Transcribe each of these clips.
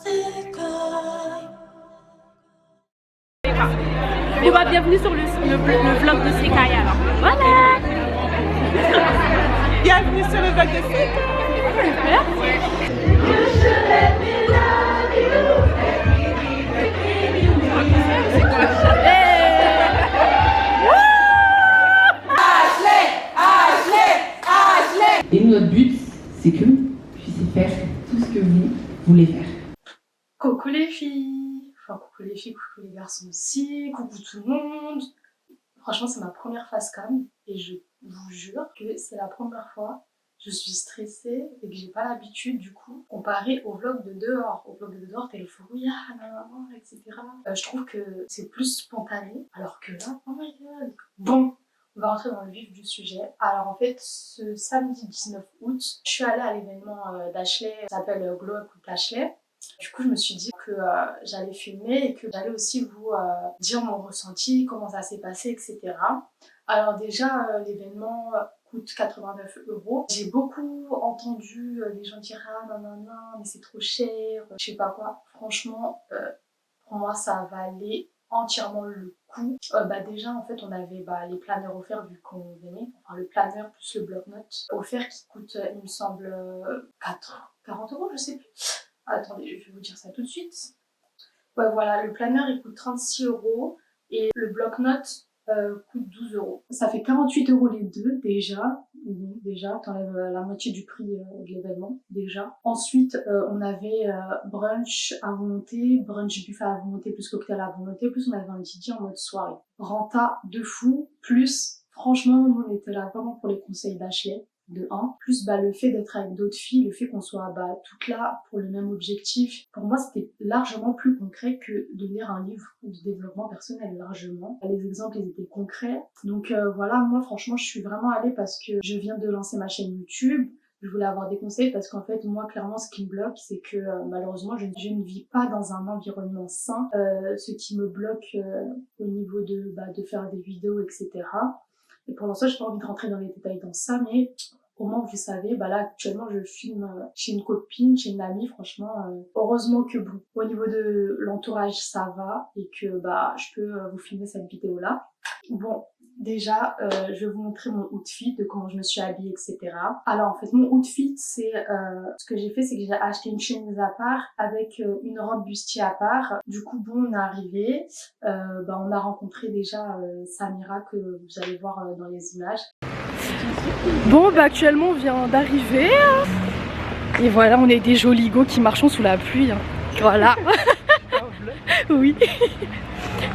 Bon bah bienvenue sur le vlog de Sekai alors. Voilà. Bienvenue sur le vlog de Sekai. Et notre but, c'est que vous puissiez faire tout ce que vous voulez faire. Coucou les filles, coucou les filles, coucou les garçons aussi, coucou tout le monde. Franchement, c'est ma première facecam et je vous jure que c'est la première fois. Je suis stressée et que j'ai pas l'habitude du coup, comparé au vlog de dehors. Au vlog de dehors, t'as le fouillard, etc. Je trouve que c'est plus spontané, alors que là, oh my god. Bon, on va rentrer dans le vif du sujet. Alors en fait, ce samedi 19 août, je suis allée à l'événement d'Ashley, ça s'appelle Glow Up with Ashley. Du coup, je me suis dit que j'allais filmer et que j'allais aussi vous dire mon ressenti, comment ça s'est passé, etc. Alors déjà, l'événement coûte 89 €. J'ai beaucoup entendu les gens dire « Ah non, mais c'est trop cher, je sais pas quoi ». Franchement, pour moi, ça valait entièrement le coup. Déjà, en fait, on avait les planeurs offerts vu qu'on venait. Enfin, le planeur plus le bloc-notes offert qui coûte, il me semble, 40 €, je sais plus. Attendez, je vais vous dire ça tout de suite. Ouais, voilà, le planeur il coûte 36 € et le bloc-notes coûte 12 €. Ça fait 48 € les deux déjà. Déjà, t'enlèves la moitié du prix de l'événement, déjà. Ensuite, on avait brunch à volonté, brunch buffet à volonté, plus cocktail à volonté, plus on avait un DJ en mode soirée. Renta de fou, plus, franchement, nous on était là vraiment pour les conseils d'Ashley. De 1, plus le fait d'être avec d'autres filles, le fait qu'on soit toutes là pour le même objectif, pour moi c'était largement plus concret que de lire un livre de développement personnel, largement. Les exemples ils étaient concrets, donc voilà, moi franchement je suis vraiment allée parce que je viens de lancer ma chaîne YouTube. Je voulais avoir des conseils parce qu'en fait moi clairement ce qui me bloque c'est que malheureusement je ne vis pas dans un environnement sain, ce qui me bloque au niveau de faire des vidéos, etc. Et pour l'instant j'ai pas envie de rentrer dans les détails dans ça, mais au moins vous savez, là actuellement je filme chez une copine, chez une amie, franchement heureusement que bon, au niveau de l'entourage ça va et que je peux vous filmer cette vidéo là. Bon, déjà je vais vous montrer mon outfit, de comment je me suis habillée, etc. Alors en fait mon outfit c'est ce que j'ai fait, c'est que j'ai acheté une chemise à part avec une robe bustier à part. Du coup bon, on est arrivé, on a rencontré déjà Samira que vous allez voir dans les images. Bon actuellement on vient d'arriver et voilà, on est des jolis go qui marchons sous la pluie. Voilà. Oui.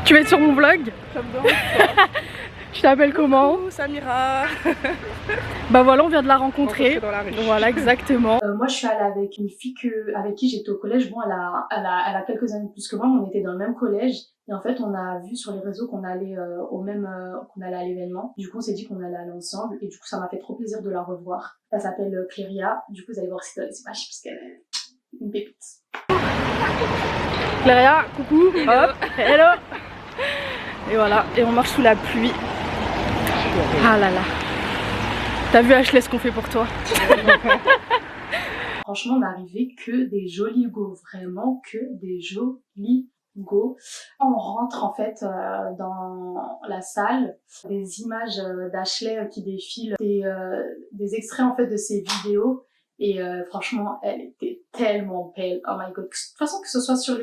Tu vas être sur mon vlog? Je t'appelle comment? Samira. Voilà, on vient de la rencontrer. Voilà, exactement. Moi, je suis allée avec une fille avec qui j'étais au collège. Bon, elle a quelques années plus que moi, mais on était dans le même collège. Et en fait, on a vu sur les réseaux qu'on allait qu'on allait à l'événement. Du coup, on s'est dit qu'on allait aller ensemble. Et du coup, ça m'a fait trop plaisir de la revoir. Elle s'appelle Cléria. Du coup, vous allez voir aussi dans les images parce qu'elle est une pépite. Cléria, coucou. Hop, hello. Et voilà, et on marche sous la pluie. Ah là là. T'as vu Ashley ce qu'on fait pour toi? Franchement, on n'arrivait que des jolis go, vraiment que des jolis go. On rentre en fait dans la salle, des images d'Ashley qui défilent, des extraits en fait de ses vidéos et franchement, elle était tellement belle. Oh my god. De toute façon, que ce soit sur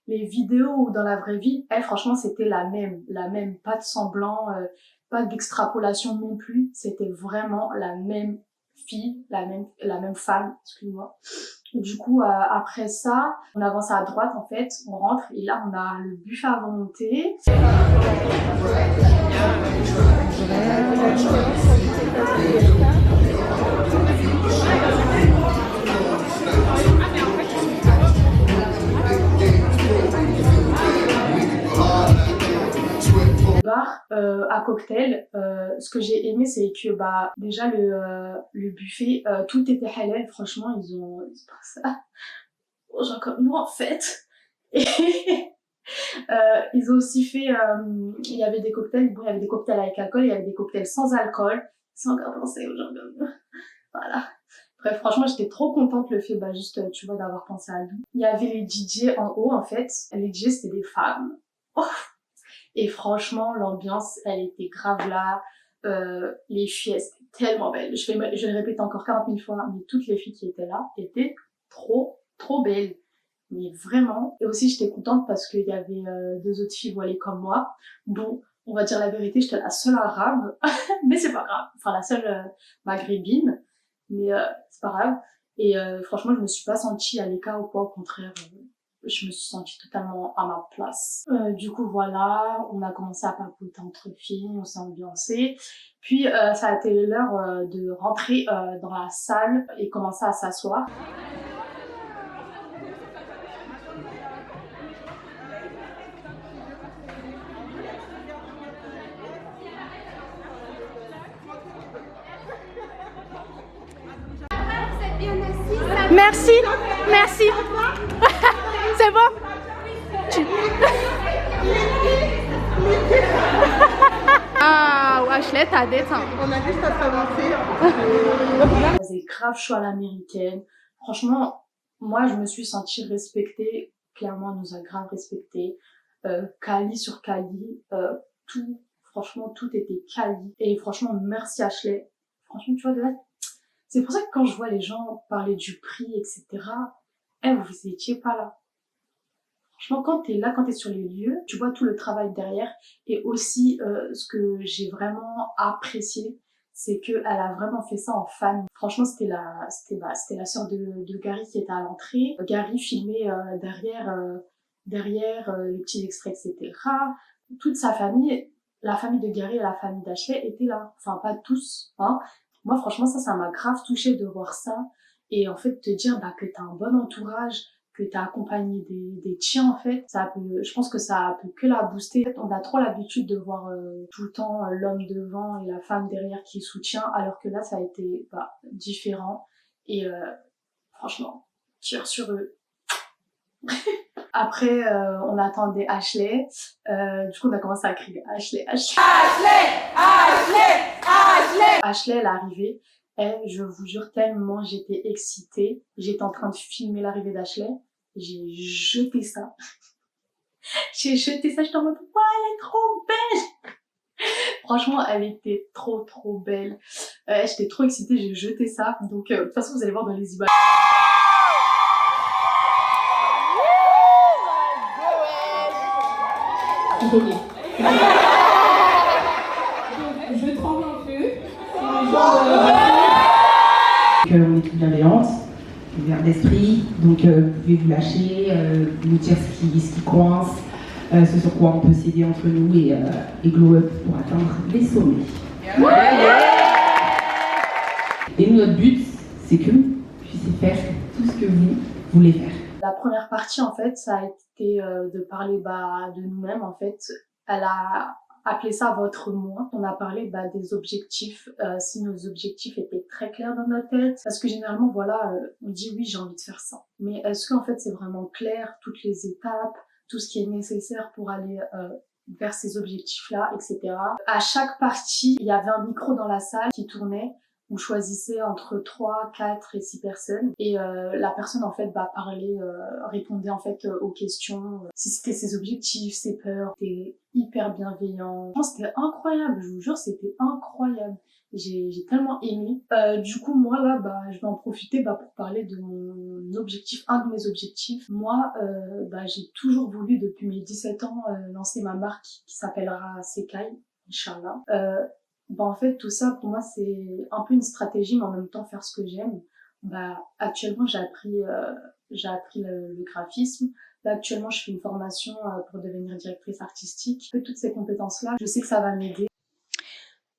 les vidéos ou dans la vraie vie, elle franchement c'était la même, pas de semblant, pas d'extrapolation non plus, c'était vraiment la même fille, la même femme, excuse-moi. Du coup, après ça, on avance à droite en fait, on rentre et là on a le buffet à volonté. Bar à cocktail, ce que j'ai aimé c'est que déjà le buffet tout était halal, franchement ils ont pas ça aux gens comme nous en fait. Et ils ont aussi fait il y avait des cocktails, bon il y avait des cocktails avec alcool, il y avait des cocktails sans alcool, sans encore penser aux gens comme nous. Voilà. Bref, franchement, j'étais trop contente le fait, juste, tu vois, d'avoir pensé à lui. Il y avait les DJ en haut, en fait. Les DJ, c'était des femmes. Oh, et franchement, l'ambiance, elle était grave là. Les filles, elles étaient tellement belles. Je le répète encore 40 000 fois, mais toutes les filles qui étaient là étaient trop, trop belles. Mais vraiment. Et aussi, j'étais contente parce qu'il y avait 2 autres filles voilées comme moi. Bon, on va dire la vérité, j'étais la seule arabe. Mais c'est pas grave. Enfin, la seule maghrébine. Mais c'est pas grave. Et franchement, je me suis pas sentie à l'écart ou quoi. Au contraire, je me suis sentie totalement à ma place. Du coup, voilà, on a commencé à papoter entre filles, on s'est ambiancé. Puis, ça a été l'heure de rentrer dans la salle et commencer à s'asseoir. Merci, merci. C'est bon. Ah, Ashley, t'as déteint. On a juste à s'avancer. Ça faisait grave chaud à l'américaine. Franchement, moi, je me suis sentie respectée. Clairement, elle nous a grave respectée. Quali sur quali. Franchement, tout était quali. Et franchement, merci Ashley. Franchement, tu vois, là, c'est pour ça que quand je vois les gens parler du prix, etc., vous étiez pas là. Franchement, quand t'es là, quand t'es sur les lieux, tu vois tout le travail derrière. Et aussi, ce que j'ai vraiment apprécié, c'est qu'elle a vraiment fait ça en famille. Franchement, c'était la sœur de Gary qui était à l'entrée. Gary filmait derrière les petits extraits, etc. Toute sa famille, la famille de Gary et la famille d'Ashley étaient là. Enfin, pas tous, hein. Moi, franchement, ça m'a grave touchée de voir ça. Et en fait, te dire que t'as un bon entourage, que t'as accompagné des tiens, en fait, je pense que ça peut que la booster. En fait, on a trop l'habitude de voir tout le temps l'homme devant et la femme derrière qui soutient, alors que là, ça a été différent. Et franchement, tire sur eux. Après, on attendait Ashley. Du coup, on a commencé à crier Ashley, Ashley. Ashley, Ashley, Ashley. Ashley, elle est arrivée. Je vous jure, tellement j'étais excitée. J'étais en train de filmer l'arrivée d'Ashley. J'ai jeté ça. J'étais en mode, wow, elle est trop belle. Franchement, elle était trop, trop belle. J'étais trop excitée, j'ai jeté ça. Donc, de toute façon, vous allez voir dans les images. Ok. Je tremble un peu. On est toutes bienveillantes, ouvertes d'esprit, donc vous pouvez vous lâcher, nous dire ce qui coince, ce sur quoi on peut s'aider entre nous et glow up pour atteindre les sommets. Et nous, notre but, c'est que vous puissiez faire tout ce que vous voulez faire. La première partie, en fait, ça a été de parler de nous-mêmes, en fait. Elle a appelé ça votre moi. On a parlé des objectifs, si nos objectifs étaient très clairs dans notre tête. Parce que généralement, voilà, on dit oui, j'ai envie de faire ça. Mais est-ce qu'en fait, c'est vraiment clair, toutes les étapes, tout ce qui est nécessaire pour aller vers ces objectifs-là, etc. À chaque partie, il y avait un micro dans la salle qui tournait. On choisissait entre 3, 4 et 6 personnes et la personne en fait parlait, répondait en fait aux questions, si c'était ses objectifs, ses peurs. C'était hyper bienveillant. C'était incroyable, je vous jure, c'était incroyable. J'ai tellement aimé. Du coup, moi là, je vais en profiter pour parler de mon objectif, un de mes objectifs. Moi, j'ai toujours voulu depuis mes 17 ans lancer ma marque qui s'appellera Sekai, Inch'Allah. En fait, tout ça, pour moi, c'est un peu une stratégie, mais en même temps, faire ce que j'aime. Actuellement, j'ai appris le graphisme. Là, actuellement, je fais une formation pour devenir directrice artistique. Toutes ces compétences-là, je sais que ça va m'aider.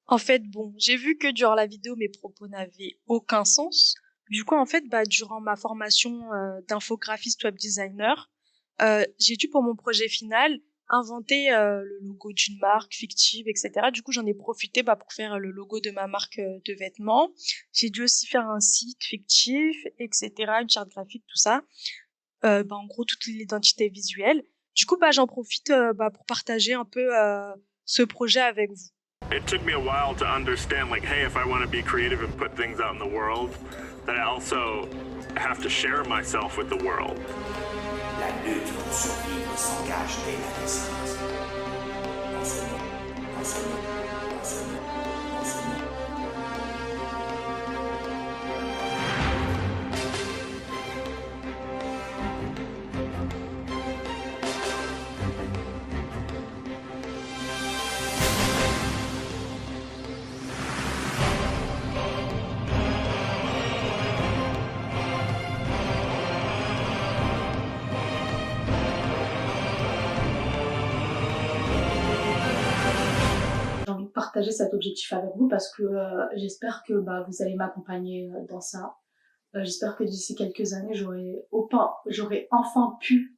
En fait, j'ai vu que durant la vidéo, mes propos n'avaient aucun sens. Du coup, en fait, durant ma formation d'infographiste web designer, j'ai dû, pour mon projet final, inventer le logo d'une marque fictive, etc. Du coup, j'en ai profité pour faire le logo de ma marque de vêtements. J'ai dû aussi faire un site fictif, etc., une charte graphique, tout ça. En gros, toute l'identité visuelle. Du coup, j'en profite pour partager un peu ce projet avec vous. It took me a while to understand, like, hey, if I want to be creative and put things out in the world, that I also have to share myself with the world. La lutte pour survivre s'engage dès la naissance. Dans ce monde, dans ce monde, dans ce monde, dans ce monde. J'ai envie de partager cet objectif avec vous parce que j'espère que vous allez m'accompagner dans ça. J'espère que d'ici quelques années, j'aurai enfin pu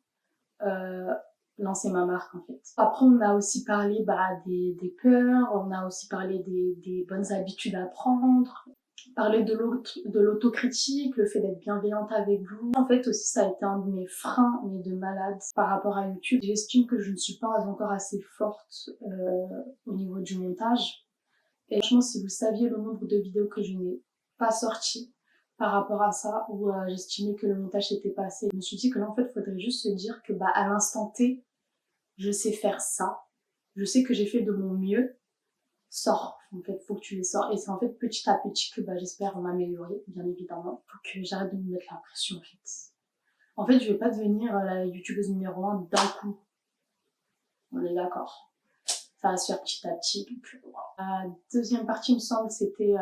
lancer ma marque en fait. Après, on a aussi parlé des peurs, on a aussi parlé des bonnes habitudes à prendre, parler de l'autocritique, le fait d'être bienveillante avec vous. En fait aussi, ça a été un de mes freins, mais de malade par rapport à YouTube. J'estime que je ne suis pas encore assez forte au niveau du montage. Et franchement, si vous saviez le nombre de vidéos que je n'ai pas sorties par rapport à ça, où j'estimais que le montage n'était pas assez, je me suis dit que là, en fait, il faudrait juste se dire que à l'instant T, je sais faire ça. Je sais que j'ai fait de mon mieux. Sors, en fait, faut que tu les sors. Et c'est en fait petit à petit que j'espère m'améliorer, bien évidemment. Faut que j'arrête de me mettre la pression, en fait. En fait, je vais pas devenir la youtubeuse numéro 1 d'un coup. On est d'accord. Ça va se faire petit à petit. Donc, voilà. La deuxième partie, il me semble, c'était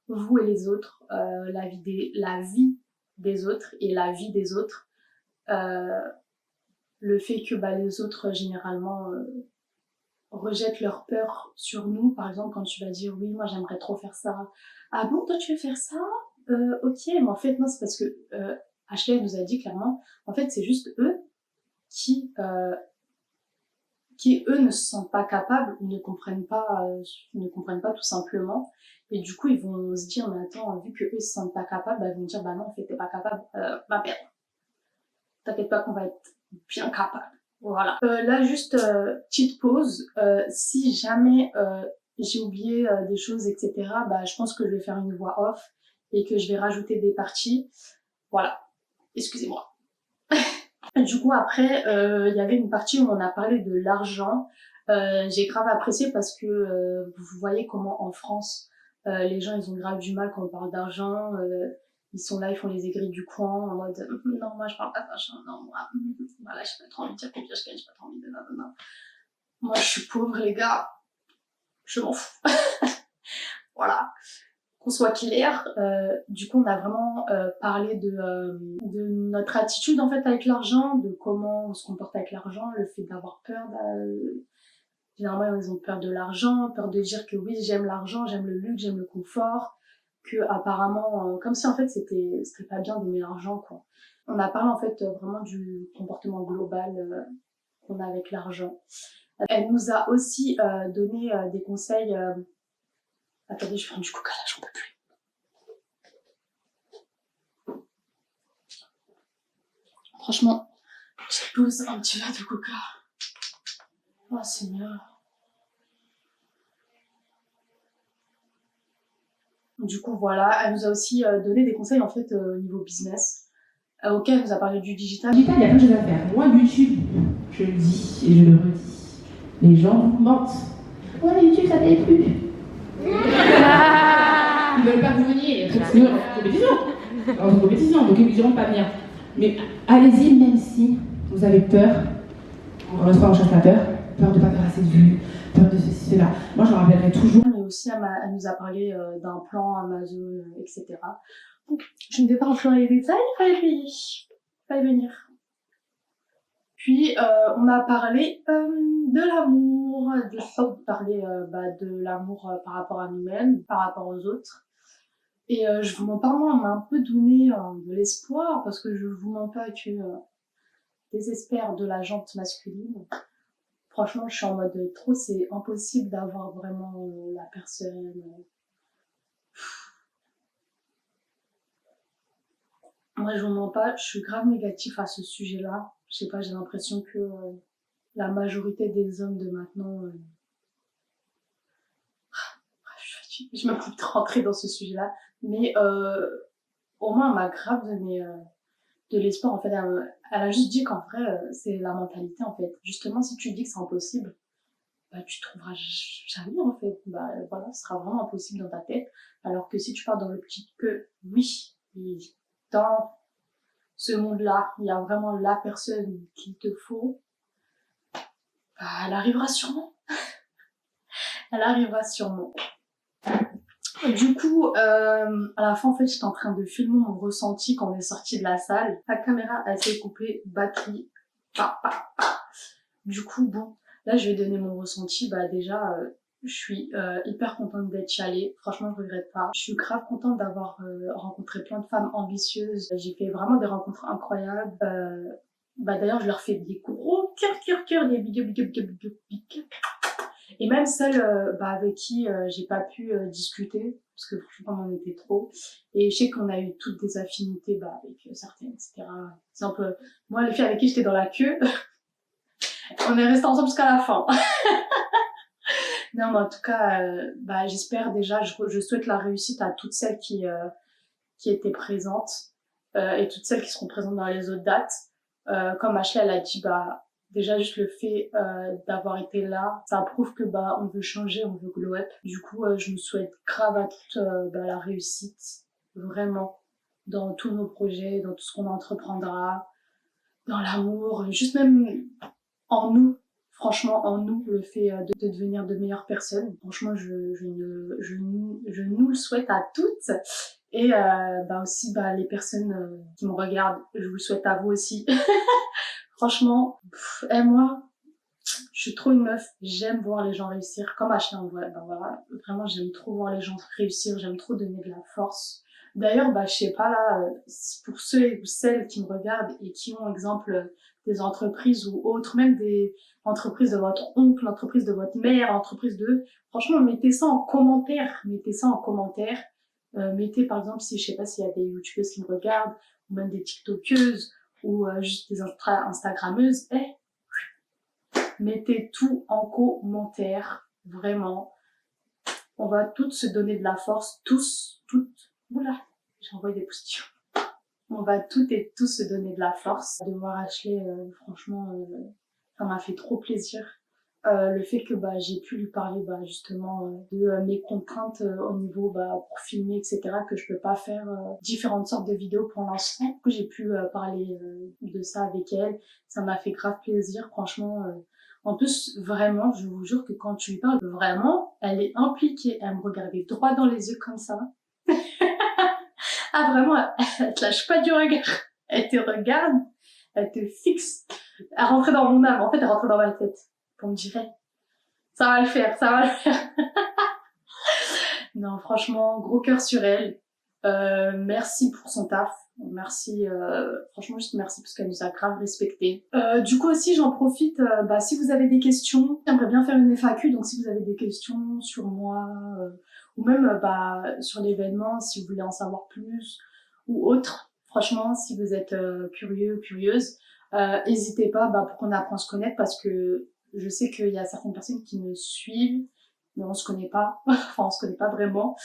vous et les autres, la vie des autres et la vie des autres. Le fait que les autres, généralement, rejettent leur peur sur nous. Par exemple, quand tu vas dire oui, moi j'aimerais trop faire ça. Ah bon, toi tu veux faire ça? Ok, mais en fait non, c'est parce que Ashley nous a dit clairement, en fait c'est juste eux qui eux ne se sentent pas capables, ils ne comprennent pas tout simplement. Et du coup ils vont se dire mais attends, vu que eux se sentent pas capables, ils vont dire non en fait t'es pas capable, merde. T'inquiète pas qu'on va être bien capable. Voilà. Là, juste petite pause. Si jamais j'ai oublié des choses, etc., je pense que je vais faire une voix off et que je vais rajouter des parties. Voilà. Excusez-moi. Du coup, après, il y avait une partie où on a parlé de l'argent. J'ai grave apprécié parce que vous voyez comment en France, les gens, ils ont grave du mal quand on parle d'argent. Ils sont là, ils font les aigris du coin en mode non, moi je parle pas d'argent, non, moi, voilà, j'ai pas trop envie de dire combien je gagne, j'ai pas trop envie de non. Moi je suis pauvre, les gars, je m'en fous. Voilà, qu'on soit clair. Du coup, on a vraiment parlé de notre attitude en fait avec l'argent, de comment on se comporte avec l'argent, le fait d'avoir peur. Généralement, ils ont peur de l'argent, peur de dire que oui, j'aime l'argent, j'aime le luxe, j'aime le confort. Que apparemment, comme si en fait c'était pas bien d'aimer l'argent quoi. On a parlé en fait vraiment du comportement global qu'on a avec l'argent. Elle nous a aussi donné des conseils. Attendez, je prends du coca là, j'en peux plus. Franchement, je pose un petit verre de coca. Oh Seigneur. Du coup, voilà, elle nous a aussi donné des conseils en fait au niveau business. Ok, elle nous a parlé du digital. Digital, il y a plein de choses à faire. Moi, YouTube, je le dis et je le redis, les gens vous mentent. Ouais, YouTube, ça paye plus. Ils veulent pas que vous veniez. C'est une compétition, donc ils ne diront pas venir. Mais allez-y, même si vous avez peur. Encore une fois, on chasse la peur. Peur de ne pas faire assez de vues, peur de ceci, cela. Moi, je me rappellerai toujours. Mais aussi, elle nous a parlé d'un plan Amazon, etc. Donc, je ne vais pas rentrer dans les détails, fallait venir. Puis, on a parlé de l'amour, de l'amour par rapport à nous-mêmes, par rapport aux autres. Et je vous mens pas, moi, on m'a un peu donné de l'espoir, parce que je vous mens pas que désespère de la jante masculine. Franchement, je suis en mode trop, c'est impossible d'avoir vraiment la personne. Moi, je vous mens pas, je suis grave négatif à ce sujet-là. Je sais pas, j'ai l'impression que la majorité des hommes de maintenant je vais même plus rentrer dans ce sujet-là. Mais au moins, elle m'a grave donné de l'espoir. En fait, elle a juste dit qu'en vrai, c'est la mentalité, en fait. Justement, si tu dis que c'est impossible, bah, tu trouveras jamais, en fait. Bah, voilà, ce sera vraiment impossible dans ta tête. Alors que si tu pars dans l'optique que, oui, dans ce monde-là, il y a vraiment la personne qu'il te faut, bah, elle arrivera sûrement. Elle arrivera sûrement. Du coup, à la fin, en fait, j'étais en train de filmer mon ressenti quand on est sorti de la salle. La caméra, elle s'est coupée, batterie, pa, pa, pa. Du coup, bon, là, je vais donner mon ressenti. Bah, déjà, je suis hyper contente d'être allée. Franchement, je regrette pas. Je suis grave contente d'avoir rencontré plein de femmes ambitieuses. J'ai fait vraiment des rencontres incroyables. Bah, d'ailleurs, je leur fais des gros cœur, des big up. Et même celles bah, avec qui j'ai pas pu discuter, parce que franchement on en était trop. Et je sais qu'on a eu toutes des affinités bah, avec certaines, etc. C'est un peu... Moi, les filles avec qui j'étais dans la queue, on est restés ensemble jusqu'à la fin. Non, mais en tout cas, bah, j'espère déjà, je souhaite la réussite à toutes celles qui étaient présentes et toutes celles qui seront présentes dans les autres dates. Comme Ashley, elle a dit, bah, déjà juste le fait d'avoir été là, ça prouve que bah on veut changer, on veut glow up. Du coup, je me souhaite grave à toute bah, la réussite, vraiment, dans tous nos projets, dans tout ce qu'on entreprendra, dans l'amour, juste même en nous. Franchement, en nous, le fait de devenir de meilleures personnes. Franchement, je nous le souhaite à toutes. Et bah aussi bah, les personnes qui me regardent, je vous le souhaite à vous aussi. Franchement, et moi, je suis trop une meuf, j'aime voir les gens réussir, comme Ashley en vrai, ben voilà, vraiment j'aime trop voir les gens réussir, j'aime trop donner de la force. D'ailleurs, bah je sais pas là, pour ceux ou celles qui me regardent et qui ont exemple des entreprises ou autres, même des entreprises de votre oncle, entreprises de votre mère, entreprises de... Franchement, mettez ça en commentaire, mettez par exemple si je sais pas s'il y a des youtubeuses qui me regardent, ou même des tiktokeuses, ou juste des instagrammeuses, mettez tout en commentaire, vraiment. On va toutes se donner de la force, toutes, oula, j'ai envoyé des postillons. On va toutes et tous se donner de la force. De voir Ashley, franchement, ça m'a fait trop plaisir. Le fait que bah, j'ai pu lui parler bah, justement de mes contraintes au niveau bah, pour filmer, etc. que je peux pas faire différentes sortes de vidéos pour l'instant. Du coup, j'ai pu parler de ça avec elle. Ça m'a fait grave plaisir, franchement. En plus, vraiment, je vous jure que quand tu lui parles, vraiment, elle est impliquée. Elle me regardait droit dans les yeux comme ça. Ah vraiment, elle te lâche pas du regard. Elle te regarde, elle te fixe. Elle rentrait dans mon âme. En fait, elle rentrait dans ma tête. On me dirait, ça va le faire, ça va le faire. Non, franchement, gros cœur sur elle. Merci pour son taf. Merci, franchement, juste merci parce qu'elle nous a grave respecté. Du coup aussi, j'en profite, bah, si vous avez des questions, j'aimerais bien faire une FAQ, donc si vous avez des questions sur moi, ou même bah, sur l'événement, si vous voulez en savoir plus, ou autre, franchement, si vous êtes curieux ou curieuse, n'hésitez pas bah, pour qu'on apprenne à se connaître parce que je sais qu'il y a certaines personnes qui me suivent, mais on se connaît pas, enfin on se connaît pas vraiment.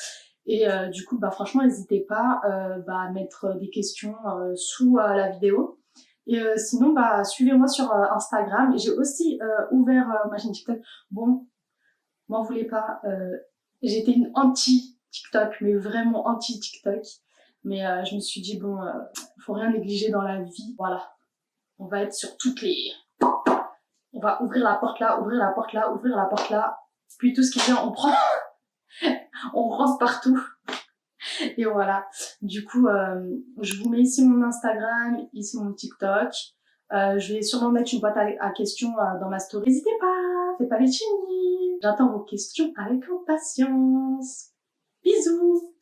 Et du coup, bah franchement, n'hésitez pas bah, à mettre des questions sous la vidéo. Et sinon, bah suivez-moi sur Instagram. J'ai aussi ouvert ma chaîne TikTok. Bon, m'en voulez pas. J'étais une anti-TikTok, mais vraiment anti-TikTok. Mais je me suis dit bon, faut rien négliger dans la vie. Voilà, on va être sur toutes les. On va ouvrir la porte là, ouvrir la porte là, ouvrir la porte là. Puis tout ce qui vient, on prend. On rentre partout. Et voilà. Du coup, je vous mets ici mon Instagram, ici mon TikTok. Je vais sûrement mettre une boîte à questions dans ma story. N'hésitez pas, faites pas les chinis. J'attends vos questions avec impatience. Bisous.